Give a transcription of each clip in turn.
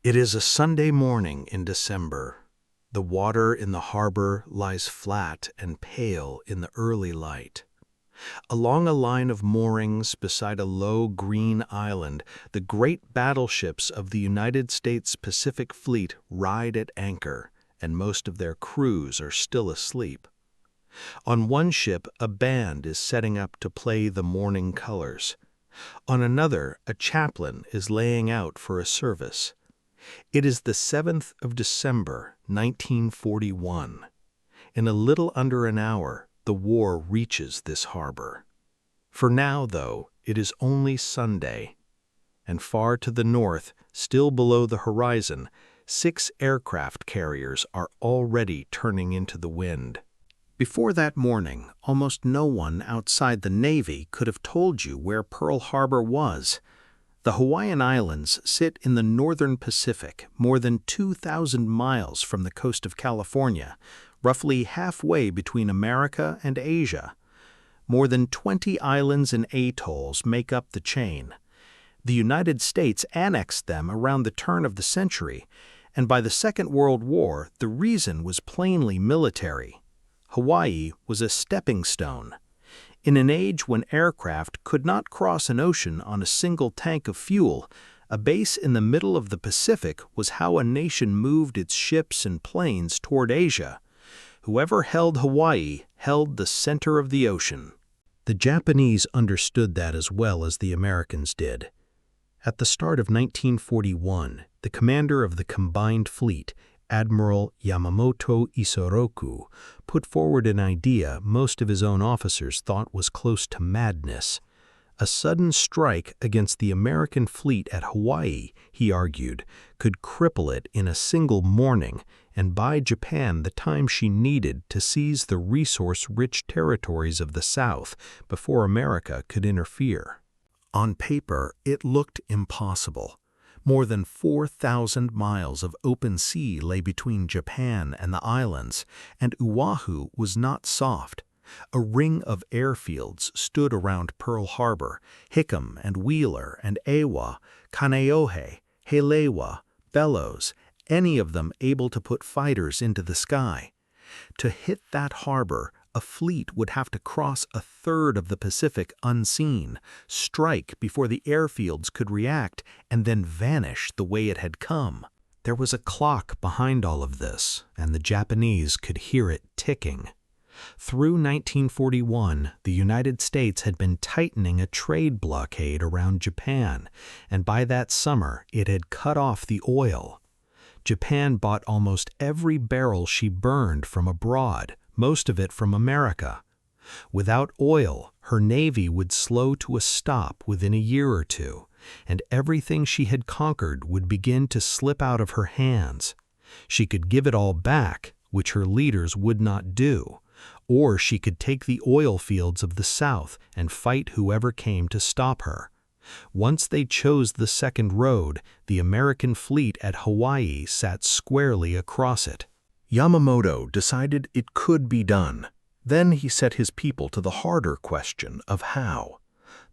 It is a Sunday morning in December. The water in the harbor lies flat and pale in the early light. Along a line of moorings beside a low green island, the great battleships of the United States Pacific Fleet ride at anchor, and most of their crews are still asleep. On one ship, a band is setting up to play the morning colors. On another, a chaplain is laying out for a service. It is the 7th of December, 1941. In a little under an hour, the war reaches this harbor. For now, though, it is only Sunday. And far to the north, still below the horizon, 6 aircraft carriers are already turning into the wind. Before that morning, almost no one outside the Navy could have told you where Pearl Harbor was. The Hawaiian Islands sit in the northern Pacific, more than 2,000 miles from the coast of California, roughly halfway between America and Asia. More than 20 islands and atolls make up the chain. The United States annexed them around the turn of the century, and by the Second World War, the reason was plainly military. Hawaii was a stepping stone. In an age when aircraft could not cross an ocean on a single tank of fuel, a base in the middle of the Pacific was how a nation moved its ships and planes toward Asia. Whoever held Hawaii held the center of the ocean. The Japanese understood that as well as the Americans did. At the start of 1941, the commander of the combined fleet, Admiral Yamamoto Isoroku, put forward an idea most of his own officers thought was close to madness. A sudden strike against the American fleet at Hawaii, he argued, could cripple it in a single morning and buy Japan the time she needed to seize the resource-rich territories of the South before America could interfere. On paper, it looked impossible. More than 4,000 miles of open sea lay between Japan and the islands, and Oahu was not soft. A ring of airfields stood around Pearl Harbor, Hickam and Wheeler and Ewa, Kaneohe, Halewa, Bellows, any of them able to put fighters into the sky. To hit that harbor, a fleet would have to cross a third of the Pacific unseen, strike before the airfields could react, and then vanish the way it had come. There was a clock behind all of this, and the Japanese could hear it ticking. Through 1941, the United States had been tightening a trade blockade around Japan, and by that summer it had cut off the oil. Japan bought almost every barrel she burned from abroad, most of it from America. Without oil, her navy would slow to a stop within a year or two, and everything she had conquered would begin to slip out of her hands. She could give it all back, which her leaders would not do, or she could take the oil fields of the South and fight whoever came to stop her. Once they chose the second road, the American fleet at Hawaii sat squarely across it. Yamamoto decided it could be done. Then he set his people to the harder question of how.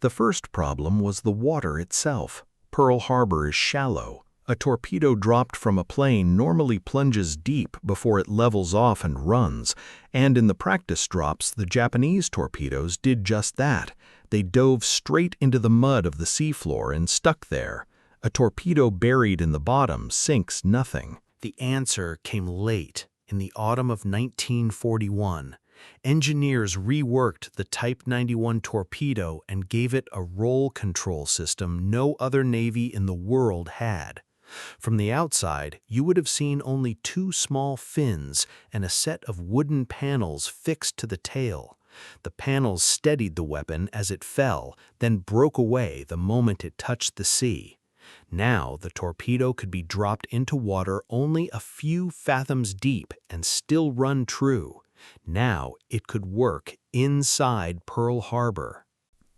The first problem was the water itself. Pearl Harbor is shallow. A torpedo dropped from a plane normally plunges deep before it levels off and runs, and in the practice drops, the Japanese torpedoes did just that. They dove straight into the mud of the seafloor and stuck there. A torpedo buried in the bottom sinks nothing. The answer came late, in the autumn of 1941. Engineers reworked the Type 91 torpedo and gave it a roll control system no other navy in the world had. From the outside, you would have seen only 2 small fins and a set of wooden panels fixed to the tail. The panels steadied the weapon as it fell, then broke away the moment it touched the sea. Now the torpedo could be dropped into water only a few fathoms deep and still run true. Now it could work inside Pearl Harbor.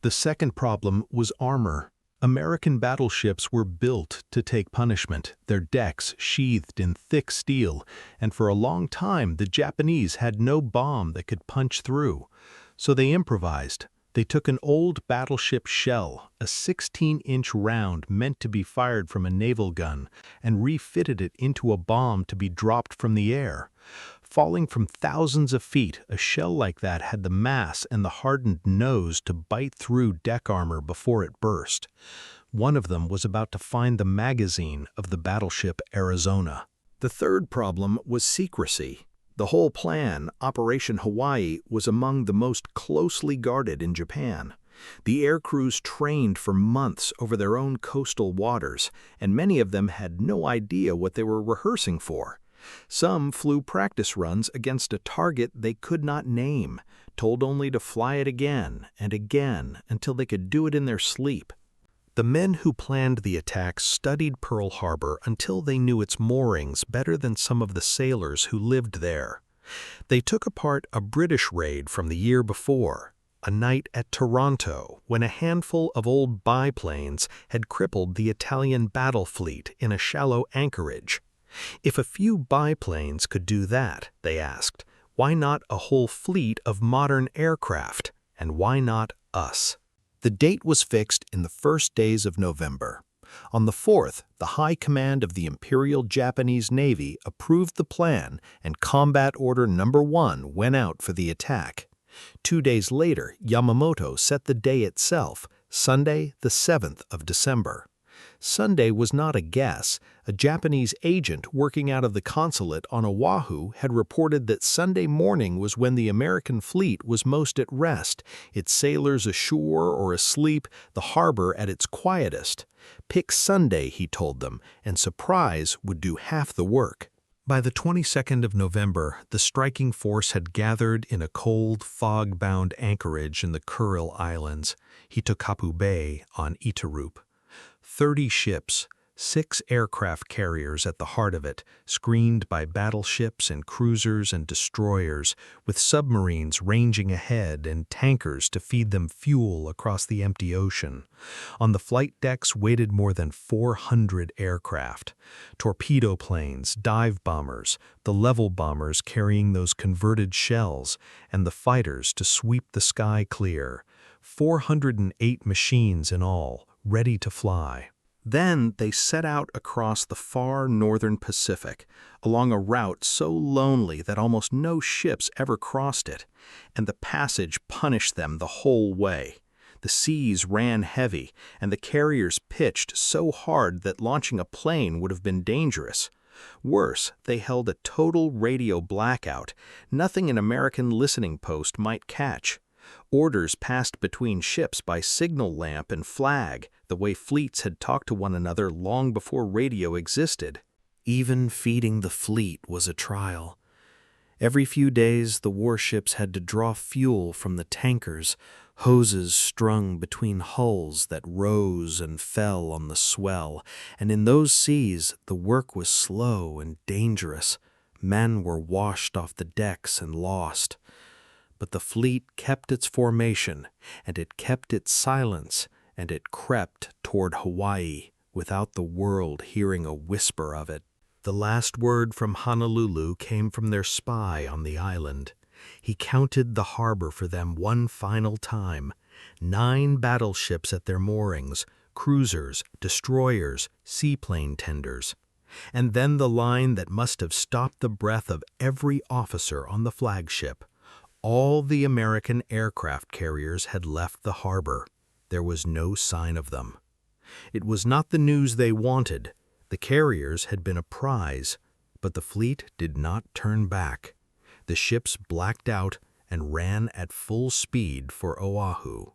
The second problem was armor. American battleships were built to take punishment, their decks sheathed in thick steel, and for a long time the Japanese had no bomb that could punch through. So they improvised. They took an old battleship shell, a 16-inch round meant to be fired from a naval gun, and refitted it into a bomb to be dropped from the air. Falling from thousands of feet, a shell like that had the mass and the hardened nose to bite through deck armor before it burst. One of them was about to find the magazine of the battleship Arizona. The third problem was secrecy. The whole plan, Operation Hawaii, was among the most closely guarded in Japan. The air crews trained for months over their own coastal waters, and many of them had no idea what they were rehearsing for. Some flew practice runs against a target they could not name, told only to fly it again and again until they could do it in their sleep. The men who planned the attack studied Pearl Harbor until they knew its moorings better than some of the sailors who lived there. They took apart a British raid from the year before, a night at Toronto, when a handful of old biplanes had crippled the Italian battle fleet in a shallow anchorage. If a few biplanes could do that, they asked, why not a whole fleet of modern aircraft? And why not us? The date was fixed in the first days of November. On the 4th, the High Command of the Imperial Japanese Navy approved the plan, and Combat Order No. 1 went out for the attack. 2 days later, Yamamoto set the day itself, Sunday, the 7th of December. Sunday was not a guess. A Japanese agent working out of the consulate on Oahu had reported that Sunday morning was when the American fleet was most at rest, its sailors ashore or asleep, the harbor at its quietest. Pick Sunday, he told them, and surprise would do half the work. By the 22nd of November, the striking force had gathered in a cold, fog-bound anchorage in the Kuril Islands, Hitokapu Bay on Itarup. 30 ships, 6 aircraft carriers at the heart of it, screened by battleships and cruisers and destroyers, with submarines ranging ahead and tankers to feed them fuel across the empty ocean. On the flight decks waited more than 400 aircraft, torpedo planes, dive bombers, the level bombers carrying those converted shells, and the fighters to sweep the sky clear. 408 machines in all, ready to fly. Then they set out across the far northern Pacific, along a route so lonely that almost no ships ever crossed it, and the passage punished them the whole way. The seas ran heavy, and the carriers pitched so hard that launching a plane would have been dangerous. Worse, they held a total radio blackout, nothing an American listening post might catch. Orders passed between ships by signal lamp and flag, the way fleets had talked to one another long before radio existed. Even feeding the fleet was a trial. Every few days, the warships had to draw fuel from the tankers, hoses strung between hulls that rose and fell on the swell, and in those seas the work was slow and dangerous. Men were washed off the decks and lost. But the fleet kept its formation, and it kept its silence, and it crept toward Hawaii without the world hearing a whisper of it. The last word from Honolulu came from their spy on the island. He counted the harbor for them one final time. 9 battleships at their moorings, cruisers, destroyers, seaplane tenders. And then the line that must have stopped the breath of every officer on the flagship. All the American aircraft carriers had left the harbor. There was no sign of them. It was not the news they wanted. The carriers had been a prize, but the fleet did not turn back. The ships blacked out and ran at full speed for Oahu.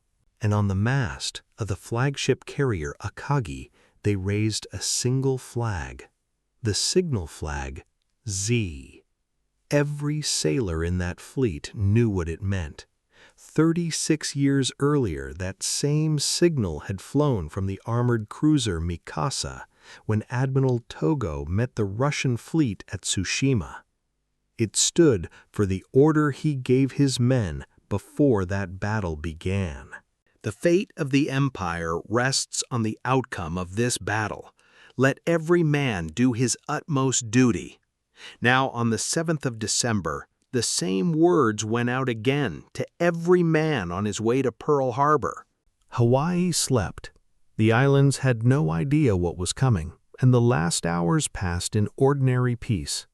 And on the mast of the flagship carrier Akagi, they raised a single flag. The signal flag, Z. Every sailor in that fleet knew what it meant. 36 years earlier, that same signal had flown from the armored cruiser Mikasa when Admiral Togo met the Russian fleet at Tsushima. It stood for the order he gave his men before that battle began. The fate of the empire rests on the outcome of this battle. Let every man do his utmost duty. Now, on the 7th of December, The same words went out again to every man on his way to Pearl Harbor. Hawaii slept. The islands had no idea what was coming, and the last hours passed in ordinary peace.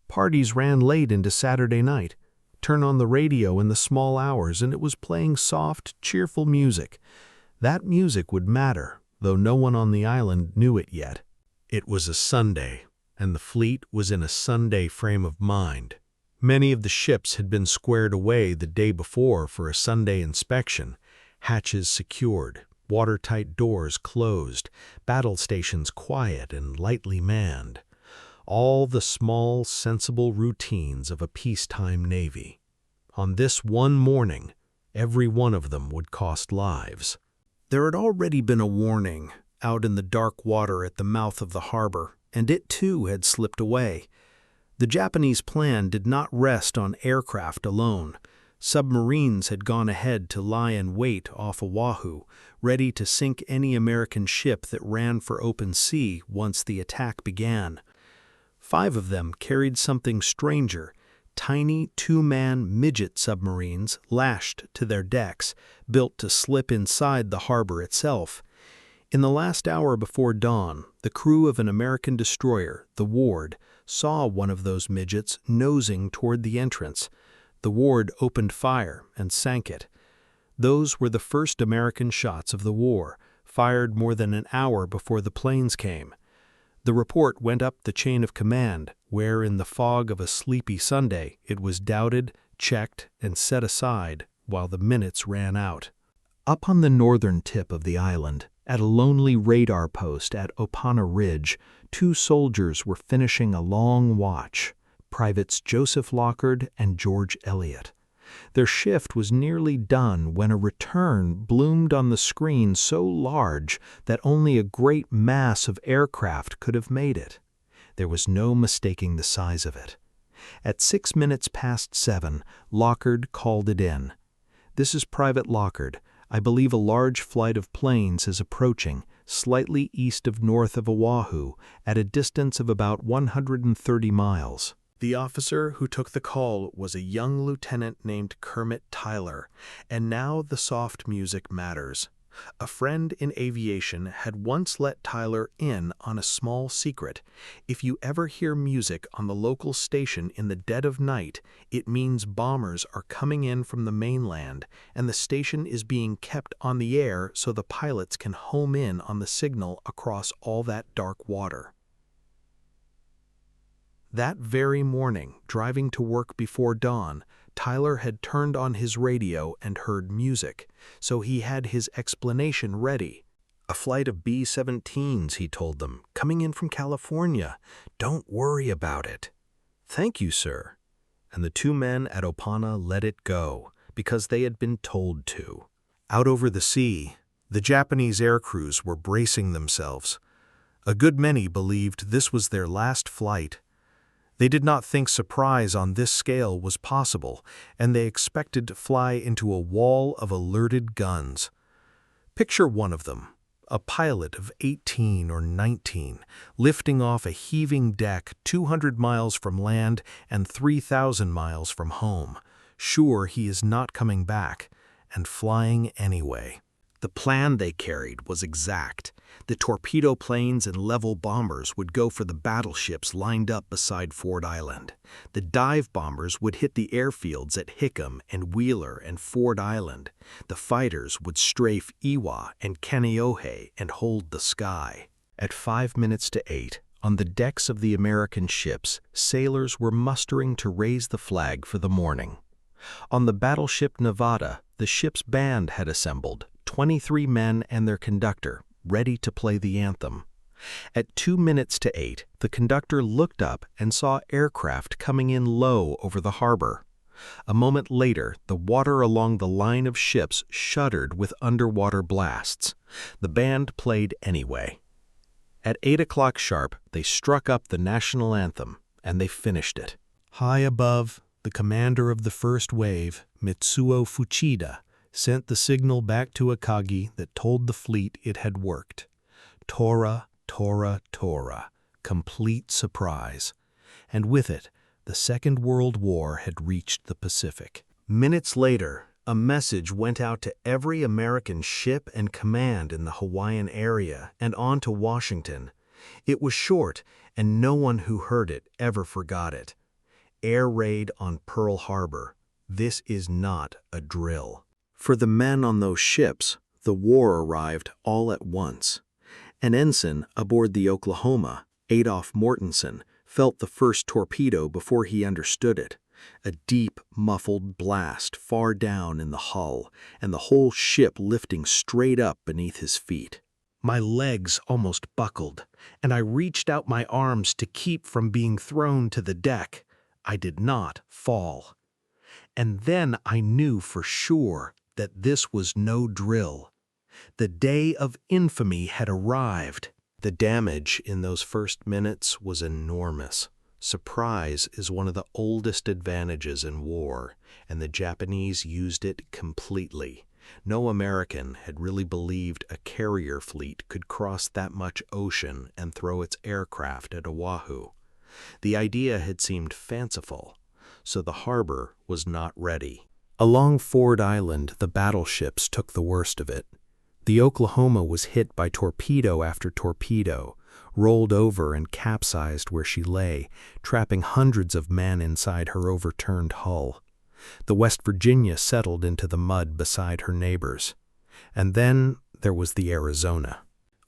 Parties ran late into Saturday night. Turn on the radio in the small hours, and it was playing soft, cheerful music. That music would matter, though no one on the island knew it yet. It was a Sunday, and the fleet was in a Sunday frame of mind. Many of the ships had been squared away the day before for a Sunday inspection, hatches secured, watertight doors closed, battle stations quiet and lightly manned. All the small, sensible routines of a peacetime navy. On this one morning, every one of them would cost lives. There had already been a warning out in the dark water at the mouth of the harbor, and it too had slipped away. The Japanese plan did not rest on aircraft alone. Submarines had gone ahead to lie in wait off Oahu, ready to sink any American ship that ran for open sea once the attack began. 5 of them carried something stranger, tiny 2-man midget submarines lashed to their decks, built to slip inside the harbor itself. In the last hour before dawn, the crew of an American destroyer, the Ward, saw one of those midgets nosing toward the entrance. The Ward opened fire and sank it. Those were the first American shots of the war, fired more than an hour before the planes came. The report went up the chain of command, where in the fog of a sleepy Sunday it was doubted, checked, and set aside while the minutes ran out. Up on the northern tip of the island, at a lonely radar post at Opana Ridge, 2 soldiers were finishing a long watch, Privates Joseph Lockard and George Elliott. Their shift was nearly done when a return bloomed on the screen so large that only a great mass of aircraft could have made it. There was no mistaking the size of it. At 6 minutes past 7, Lockard called it in. "This is Private Lockard. I believe a large flight of planes is approaching, slightly east of north of Oahu, at a distance of about 130 miles. The officer who took the call was a young lieutenant named Kermit Tyler, and now the soft music matters. A friend in aviation had once let Tyler in on a small secret. If you ever hear music on the local station in the dead of night, it means bombers are coming in from the mainland, and the station is being kept on the air so the pilots can home in on the signal across all that dark water." That very morning, driving to work before dawn, Tyler had turned on his radio and heard music, so he had his explanation ready. "A flight of B-17s, he told them, coming in from California. Don't worry about it." "Thank you, sir." And the 2 men at Opana let it go, because they had been told to. Out over the sea, the Japanese air crews were bracing themselves. A good many believed this was their last flight. They did not think surprise on this scale was possible, and they expected to fly into a wall of alerted guns. Picture one of them, a pilot of 18 or 19, lifting off a heaving deck 200 miles from land and 3,000 miles from home, sure he is not coming back, and flying anyway. The plan they carried was exact. The torpedo planes and level bombers would go for the battleships lined up beside Ford Island. The dive bombers would hit the airfields at Hickam and Wheeler and Ford Island. The fighters would strafe Iwa and Kaneohe and hold the sky. At 5 minutes to 8, on the decks of the American ships, sailors were mustering to raise the flag for the morning. On the battleship Nevada, the ship's band had assembled, 23 men and their conductor, ready to play the anthem. At 2 minutes to 8, the conductor looked up and saw aircraft coming in low over the harbor. A moment later, the water along the line of ships shuddered with underwater blasts. The band played anyway. At 8 o'clock sharp, they struck up the national anthem, and they finished it. High above, the commander of the first wave, Mitsuo Fuchida, sent the signal back to Akagi that told the fleet it had worked. Tora, Tora, Tora, complete surprise. And with it, The Second World War had reached the Pacific. Minutes later, a message went out to every American ship and command in the Hawaiian area and on to Washington. It was short, and no one who heard it ever forgot it. Air raid on Pearl Harbor. This is not a drill. For the men on those ships, the war arrived all at once. An ensign aboard the Oklahoma, Adolph Mortensen, felt the first torpedo before he understood it. A deep, muffled blast far down in the hull, and the whole ship lifting straight up beneath his feet. My legs almost buckled, and I reached out my arms to keep from being thrown to the deck. I did not fall. And then I knew for sure that this was no drill. The day of infamy had arrived. The damage in those first minutes was enormous. Surprise is one of the oldest advantages in war, and the Japanese used it completely. No American had really believed a carrier fleet could cross that much ocean and throw its aircraft at Oahu. The idea had seemed fanciful, so the harbor was not ready. Along Ford Island, the battleships took the worst of it. The Oklahoma was hit by torpedo after torpedo, rolled over and capsized where she lay, trapping hundreds of men inside her overturned hull. The West Virginia settled into the mud beside her neighbors. And then there was the Arizona.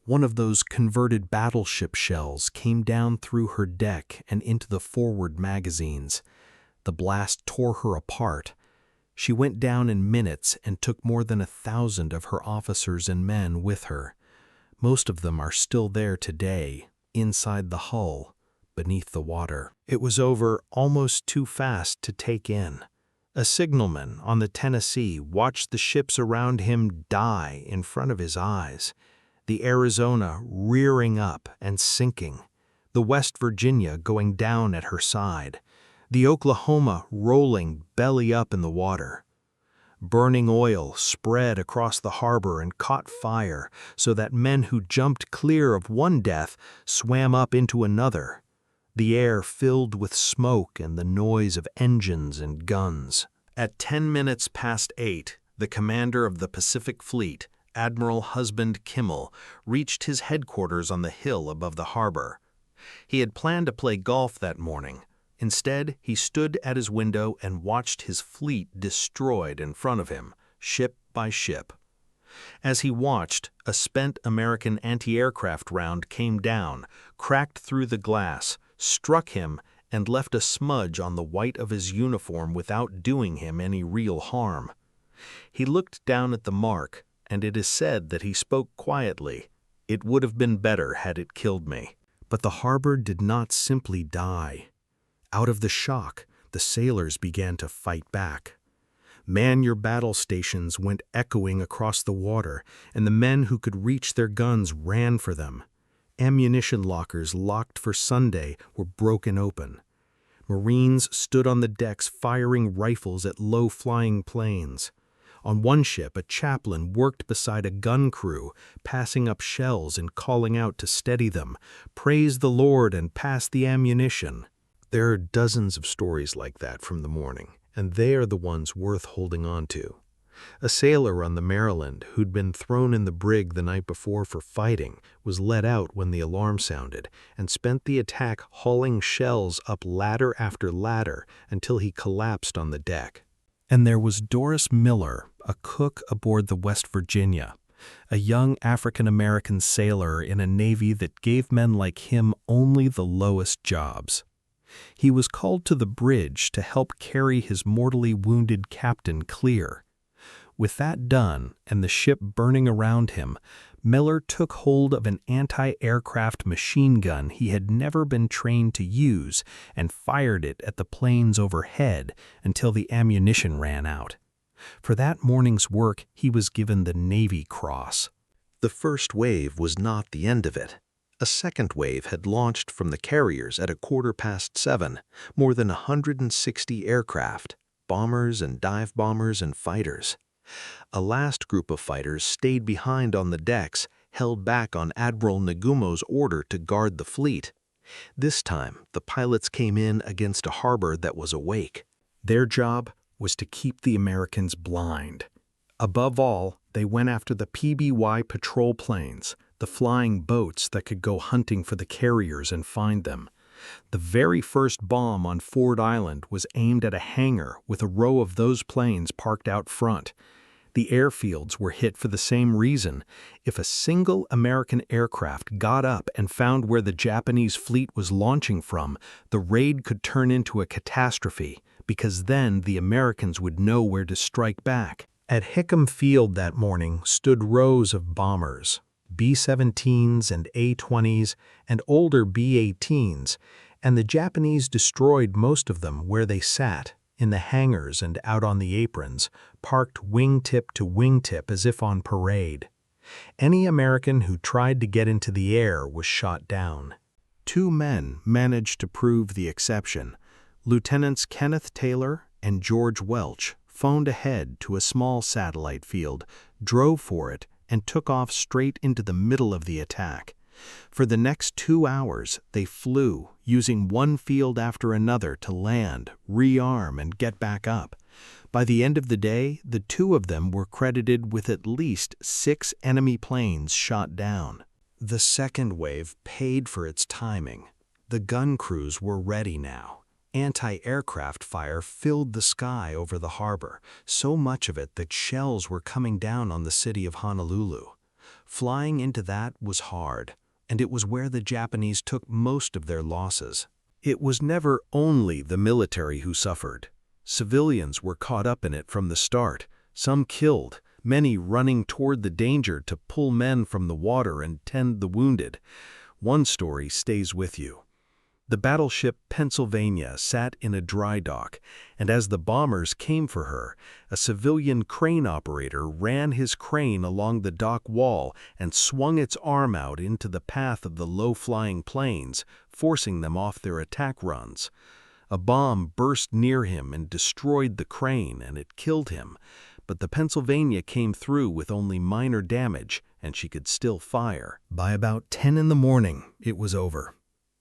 One of those converted battleship shells came down through her deck and into the forward magazines. The blast tore her apart. She went down in minutes and took more than 1,000 of her officers and men with her. Most of them are still there today, inside the hull, beneath the water. It was over almost too fast to take in. A signalman on the Tennessee watched the ships around him die in front of his eyes. The Arizona rearing up and sinking. The West Virginia going down at her side. The Oklahoma rolling belly up in the water. Burning oil spread across the harbor and caught fire so that men who jumped clear of one death swam up into another. The air filled with smoke and the noise of engines and guns. At 10 minutes past 8, the commander of the Pacific Fleet, Admiral Husband Kimmel, reached his headquarters on the hill above the harbor. He had planned to play golf that morning. Instead, he stood at his window and watched his fleet destroyed in front of him, ship by ship. As he watched, a spent American anti-aircraft round came down, cracked through the glass, struck him, and left a smudge on the white of his uniform without doing him any real harm. He looked down at the mark, and it is said that he spoke quietly. "It would have been better had it killed me." But the harbor did not simply die. Out of the shock, the sailors began to fight back. "Man your battle stations" went echoing across the water, and the men who could reach their guns ran for them. Ammunition lockers locked for Sunday were broken open. Marines stood on the decks firing rifles at low-flying planes. On one ship, a chaplain worked beside a gun crew, passing up shells and calling out to steady them, "Praise the Lord and pass the ammunition." There are dozens of stories like that from the morning, and they are the ones worth holding on to. A sailor on the Maryland who'd been thrown in the brig the night before for fighting was let out when the alarm sounded and spent the attack hauling shells up ladder after ladder until he collapsed on the deck. And there was Doris Miller, a cook aboard the West Virginia, a young African-American sailor in a navy that gave men like him only the lowest jobs. He was called to the bridge to help carry his mortally wounded captain clear. With that done and the ship burning around him, Miller took hold of an anti-aircraft machine gun he had never been trained to use and fired it at the planes overhead until the ammunition ran out. For that morning's work, he was given the Navy Cross. The first wave was not the end of it. A second wave had launched from the carriers at 7:15, more than 160 aircraft, bombers and dive bombers and fighters. A last group of fighters stayed behind on the decks, held back on Admiral Nagumo's order to guard the fleet. This time, the pilots came in against a harbor that was awake. Their job was to keep the Americans blind. Above all, they went after the PBY patrol planes, the flying boats that could go hunting for the carriers and find them. The very first bomb on Ford Island was aimed at a hangar with a row of those planes parked out front. The airfields were hit for the same reason. If a single American aircraft got up and found where the Japanese fleet was launching from, the raid could turn into a catastrophe, because then the Americans would know where to strike back. At Hickam Field that morning stood rows of bombers, B-17s and A-20s and older B-18s, and the Japanese destroyed most of them where they sat, in the hangars and out on the aprons, parked wingtip to wingtip as if on parade. Any American who tried to get into the air was shot down. 2 men managed to prove the exception. Lieutenants Kenneth Taylor and George Welch phoned ahead to a small satellite field, drove for it, and took off straight into the middle of the attack. For the next 2 hours, they flew, using one field after another to land, rearm, and get back up. By the end of the day, the 2 of them were credited with at least 6 enemy planes shot down. The second wave paid for its timing. The gun crews were ready now. Anti-aircraft fire filled the sky over the harbor, so much of it that shells were coming down on the city of Honolulu. Flying into that was hard, and it was where the Japanese took most of their losses. It was never only the military who suffered. Civilians were caught up in it from the start, some killed, many running toward the danger to pull men from the water and tend the wounded. One story stays with you. The battleship Pennsylvania sat in a dry dock, and as the bombers came for her, a civilian crane operator ran his crane along the dock wall and swung its arm out into the path of the low-flying planes, forcing them off their attack runs. A bomb burst near him and destroyed the crane, and it killed him, but the Pennsylvania came through with only minor damage, and she could still fire. By about 10 in the morning, it was over.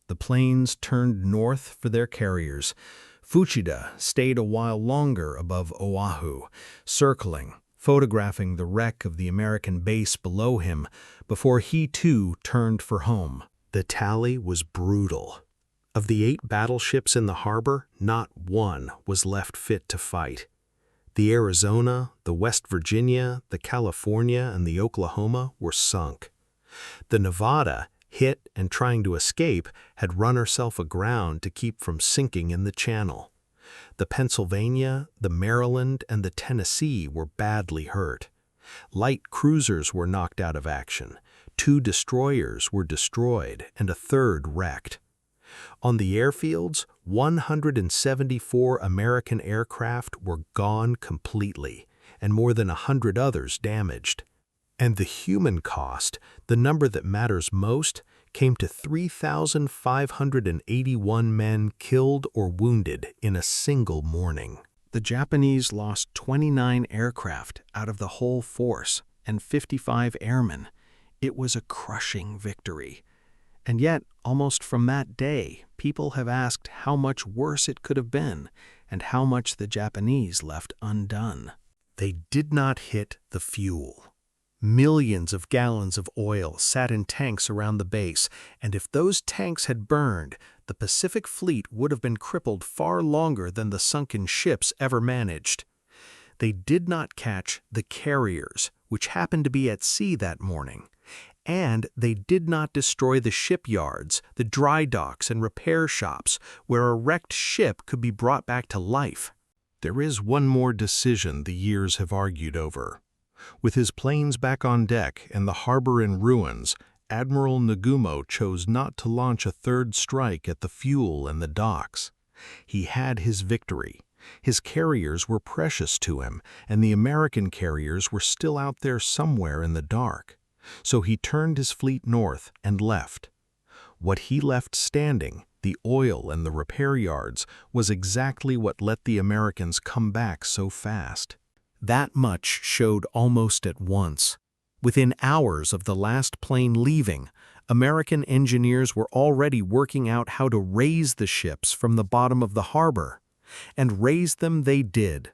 The planes turned north for their carriers. Fuchida stayed a while longer above Oahu, circling, photographing the wreck of the American base below him before he too turned for home. The tally was brutal. Of the 8 battleships in the harbor, not one was left fit to fight. The Arizona, the West Virginia, the California, and the Oklahoma were sunk. The Nevada, hit and trying to escape, had run herself aground to keep from sinking in the channel. The Pennsylvania, the Maryland, and the Tennessee were badly hurt. Light cruisers were knocked out of action, 2 destroyers were destroyed, and a 3rd wrecked. On the airfields, 174 American aircraft were gone completely, and more than 100 others damaged. And the human cost, the number that matters most, came to 3,581 men killed or wounded in a single morning. The Japanese lost 29 aircraft out of the whole force and 55 airmen. It was a crushing victory. And yet, almost from that day, people have asked how much worse it could have been and how much the Japanese left undone. They did not hit the fuel. Millions of gallons of oil sat in tanks around the base, and if those tanks had burned, the Pacific Fleet would have been crippled far longer than the sunken ships ever managed. They did not catch the carriers, which happened to be at sea that morning, and they did not destroy the shipyards, the dry docks, and repair shops where a wrecked ship could be brought back to life. There is one more decision the years have argued over. With his planes back on deck and the harbor in ruins, Admiral Nagumo chose not to launch a 3rd strike at the fuel and the docks. He had his victory. His carriers were precious to him, and the American carriers were still out there somewhere in the dark. So he turned his fleet north and left. What he left standing, the oil and the repair yards, was exactly what let the Americans come back so fast. That much showed almost at once. Within hours of the last plane leaving, American engineers were already working out how to raise the ships from the bottom of the harbor. And raise them they did.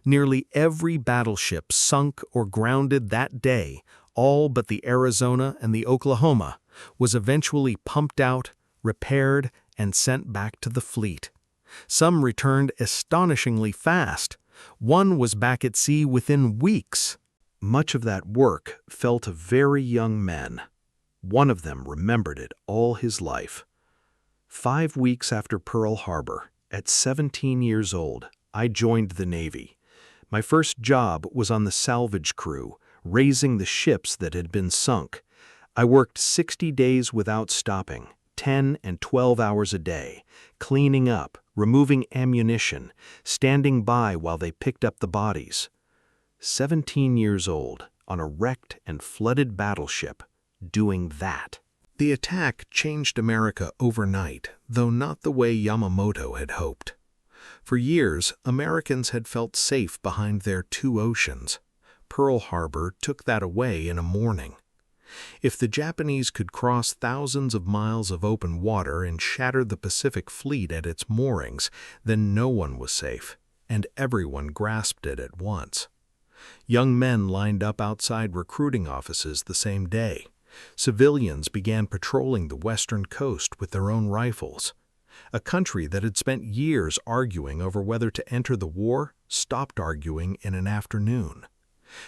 Nearly every battleship sunk or grounded that day, all but the Arizona and the Oklahoma, was eventually pumped out, repaired, and sent back to the fleet. Some returned astonishingly fast. One was back at sea within weeks. Much of that work fell to very young men. One of them remembered it all his life. 5 weeks after Pearl Harbor, at 17 years old, I joined the Navy. My first job was on the salvage crew, raising the ships that had been sunk. I worked 60 days without stopping, 10 and 12 hours a day, cleaning up, removing ammunition, standing by while they picked up the bodies. 17 years old, on a wrecked and flooded battleship, doing that. The attack changed America overnight, though not the way Yamamoto had hoped. For years, Americans had felt safe behind their two oceans. Pearl Harbor took that away in a morning. If the Japanese could cross thousands of miles of open water and shatter the Pacific Fleet at its moorings, then no one was safe, and everyone grasped it at once. Young men lined up outside recruiting offices the same day. Civilians began patrolling the western coast with their own rifles. A country that had spent years arguing over whether to enter the war stopped arguing in an afternoon.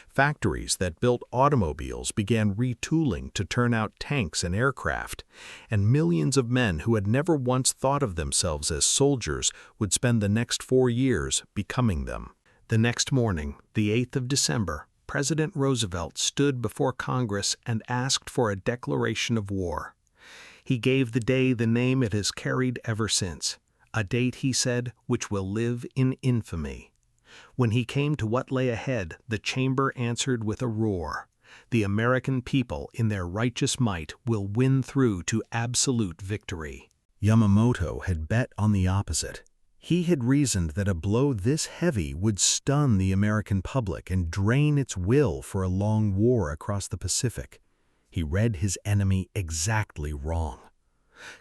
Factories that built automobiles began retooling to turn out tanks and aircraft, and millions of men who had never once thought of themselves as soldiers would spend the next 4 years becoming them. The next morning, the 8th of December, President Roosevelt stood before Congress and asked for a declaration of war. He gave the day the name it has carried ever since, a date, he said, which will live in infamy. When he came to what lay ahead, the chamber answered with a roar. The American people, in their righteous might, will win through to absolute victory. Yamamoto had bet on the opposite. He had reasoned that a blow this heavy would stun the American public and drain its will for a long war across the Pacific. He read his enemy exactly wrong.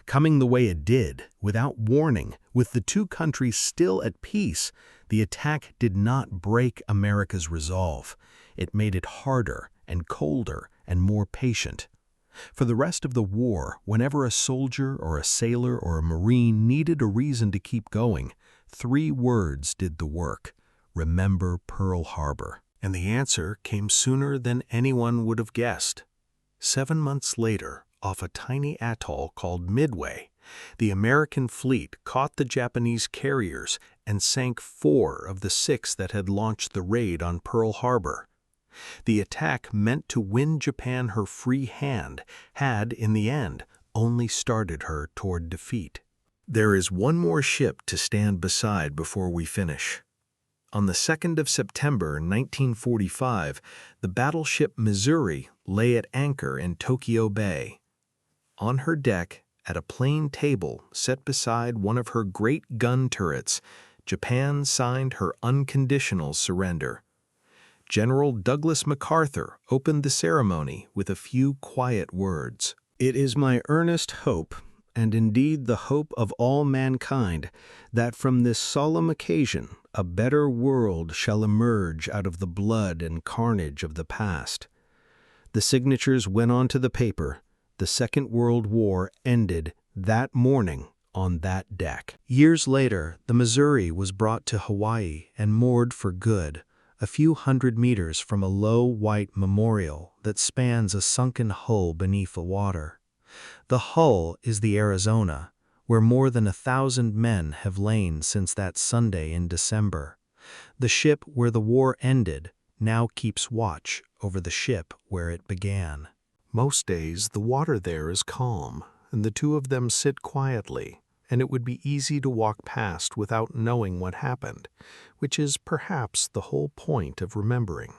Coming the way it did, without warning, with the two countries still at peace, the attack did not break America's resolve. It made it harder and colder and more patient. For the rest of the war, whenever a soldier or a sailor or a Marine needed a reason to keep going, 3 words did the work: remember Pearl Harbor. And the answer came sooner than anyone would have guessed. 7 months later, off a tiny atoll called Midway, the American fleet caught the Japanese carriers and sank 4 of the 6 that had launched the raid on Pearl Harbor. The attack meant to win Japan her free hand had, in the end, only started her toward defeat. There is one more ship to stand beside before we finish. On the 2nd of September 1945, the battleship Missouri lay at anchor in Tokyo Bay. On her deck, at a plain table set beside one of her great gun turrets, Japan signed her unconditional surrender. General Douglas MacArthur opened the ceremony with a few quiet words. "It is my earnest hope, and indeed the hope of all mankind, that from this solemn occasion a better world shall emerge out of the blood and carnage of the past." The signatures went onto the paper. The Second World War ended that morning on that deck. Years later, the Missouri was brought to Hawaii and moored for good, a few hundred meters from a low white memorial that spans a sunken hull beneath the water. The hull is the Arizona, where more than 1,000 men have lain since that Sunday in December. The ship where the war ended now keeps watch over the ship where it began. Most days, the water there is calm, and the two of them sit quietly, and it would be easy to walk past without knowing what happened, which is perhaps the whole point of remembering.